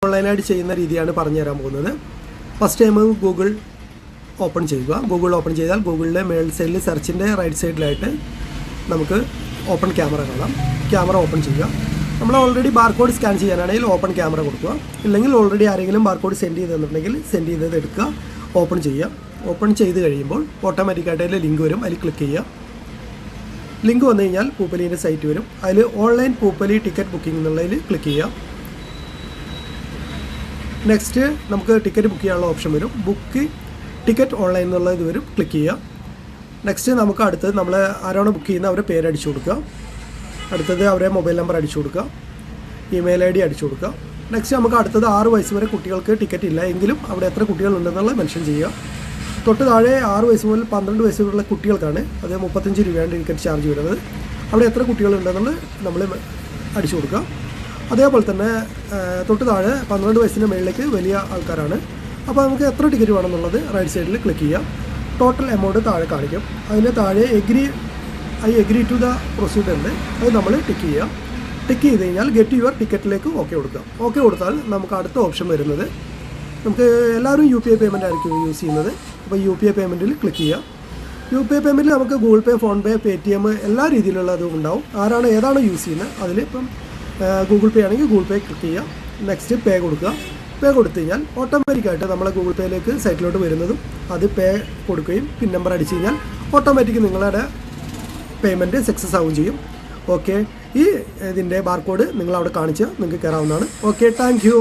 ഓൺലൈനായിട്ട് ചെയ്യുന്ന രീതിയാണ് പറഞ്ഞു തരാൻ പോകുന്നത്. ഫസ്റ്റ് ടൈം ഗൂഗിൾ ഓപ്പൺ ചെയ്യുക. ഗൂഗിൾ ഓപ്പൺ ചെയ്താൽ ഗൂഗിളിലെ മേൽ സൈഡിൽ സെർച്ചിൻ്റെ റൈറ്റ് സൈഡിലായിട്ട് നമുക്ക് ഓപ്പൺ ക്യാമറ കാണാം. ക്യാമറ ഓപ്പൺ ചെയ്യുക. നമ്മൾ ഓൾറെഡി ബാർകോഡ് സ്കാൻ ചെയ്യാനാണെങ്കിൽ ഓപ്പൺ ക്യാമറ കൊടുക്കുക. ഇല്ലെങ്കിൽ ഓൾറെഡി ആരെങ്കിലും ബാർകോഡ് സെൻഡ് ചെയ്തിട്ടുണ്ടെങ്കിൽ സെൻഡ് ചെയ്തത് എടുക്കുക, ഓപ്പൺ ചെയ്യുക. ഓപ്പൺ ചെയ്ത് കഴിയുമ്പോൾ ഓട്ടോമാറ്റിക്കായിട്ട് അതിൽ ലിങ്ക് വരും, അതിൽ ക്ലിക്ക് ചെയ്യുക. ലിങ്ക് വന്നു കഴിഞ്ഞാൽ പൂപ്പലീൻ്റെ സൈറ്റ് വരും. അതിൽ ഓൺലൈൻ പൂപ്പലി ടിക്കറ്റ് ബുക്കിംഗ് എന്നുള്ളതിൽ ക്ലിക്ക് ചെയ്യുക. നെക്സ്റ്റ് നമുക്ക് ടിക്കറ്റ് ബുക്ക് ചെയ്യാനുള്ള ഓപ്ഷൻ വരും. ബുക്ക് ടിക്കറ്റ് ഓൺലൈൻ എന്നുള്ള ഇത് വരും, ക്ലിക്ക് ചെയ്യുക. നെക്സ്റ്റ് നമുക്ക് അടുത്തത് നമ്മൾ ആരാണ് ബുക്ക് ചെയ്യുന്നത് അവരുടെ പേര് അടിച്ചു കൊടുക്കുക. അടുത്തത് അവരുടെ മൊബൈൽ നമ്പർ അടിച്ചു കൊടുക്കുക, ഇമെയിൽ ID അടിച്ചു കൊടുക്കുക. നെക്സ്റ്റ് നമുക്ക് അടുത്തത് 6 വയസ്സ് വരെ കുട്ടികൾക്ക് ടിക്കറ്റ് ഇല്ല എങ്കിലും അവിടെ എത്ര കുട്ടികളുണ്ടെന്നുള്ളത് മെൻഷൻ ചെയ്യുക. തൊട്ട് താഴെ 6 വയസ്സ് മുതൽ 12 വയസ്സ് വരെയുള്ള കുട്ടികൾക്കാണ് അത് 35 രൂപയാണ് ടിക്കറ്റ് ചാർജ് വരുന്നത്. അവിടെ എത്ര കുട്ടികളുണ്ടെന്നുള്ളത് നമ്മൾ അടിച്ചു കൊടുക്കുക. അതേപോലെ തന്നെ തൊട്ട് താഴെ 12 വയസ്സിന് മുകളിലേക്ക് വലിയ ആൾക്കാരാണ്. അപ്പോൾ നമുക്ക് എത്ര ടിക്കറ്റ് വേണമെന്നുള്ളത് റൈറ്റ് സൈഡിൽ ക്ലിക്ക് ചെയ്യുക. ടോട്ടൽ എമൗണ്ട് താഴെ കാണിക്കും. അതിന് താഴെ I agree to the procedure ഉണ്ട്, അത് നമ്മൾ ടിക്ക് ചെയ്യുക. ടിക്ക് ചെയ്ത് കഴിഞ്ഞാൽ ഗെറ്റ് യുവർ ടിക്കറ്റിലേക്ക് ഓക്കെ കൊടുക്കുക. ഓക്കെ കൊടുത്താൽ നമുക്ക് അടുത്ത ഓപ്ഷൻ വരുന്നത്, നമുക്ക് എല്ലാവരും UPI പേയ്മെൻ്റ് ആയിരിക്കും യൂസ് ചെയ്യുന്നത്. അപ്പോൾ UPI പേയ്മെൻറ്റിൽ ക്ലിക്ക് ചെയ്യുക. UPI പേയ്മെൻറ്റിൽ നമുക്ക് ഗൂഗിൾ പേ, ഫോൺ പേ, Paytm എല്ലാ രീതിയിലുള്ള അതും ഉണ്ടാവും. ഏതാണോ യൂസ് ചെയ്യുന്നത് അതിൽ ഇപ്പം ഗൂഗിൾ പേ ആണെങ്കിൽ ഗൂഗിൾ പേ ക്ലിക്ക് ചെയ്യുക. നെക്സ്റ്റ് പേ കൊടുക്കുക. പേ കൊടുത്തു കഴിഞ്ഞാൽ ഓട്ടോമാറ്റിക്കായിട്ട് നമ്മളെ ഗൂഗിൾ പേയിലേക്ക് സൈറ്റിലോട്ട് വരുന്നതും അത് പേ കൊടുക്കുകയും പിൻ നമ്പർ അടിച്ചു കഴിഞ്ഞാൽ ഓട്ടോമാറ്റിക് നിങ്ങളുടെ പേയ്മെൻറ്റ് സക്സസ് ആവുകയും ചെയ്യും. ഓക്കെ, ഈ ഇതിൻ്റെ ബാർകോഡ് നിങ്ങളവിടെ കാണിച്ച് നിങ്ങൾക്ക് കയറാവുന്നതാണ്. Okay, thank you.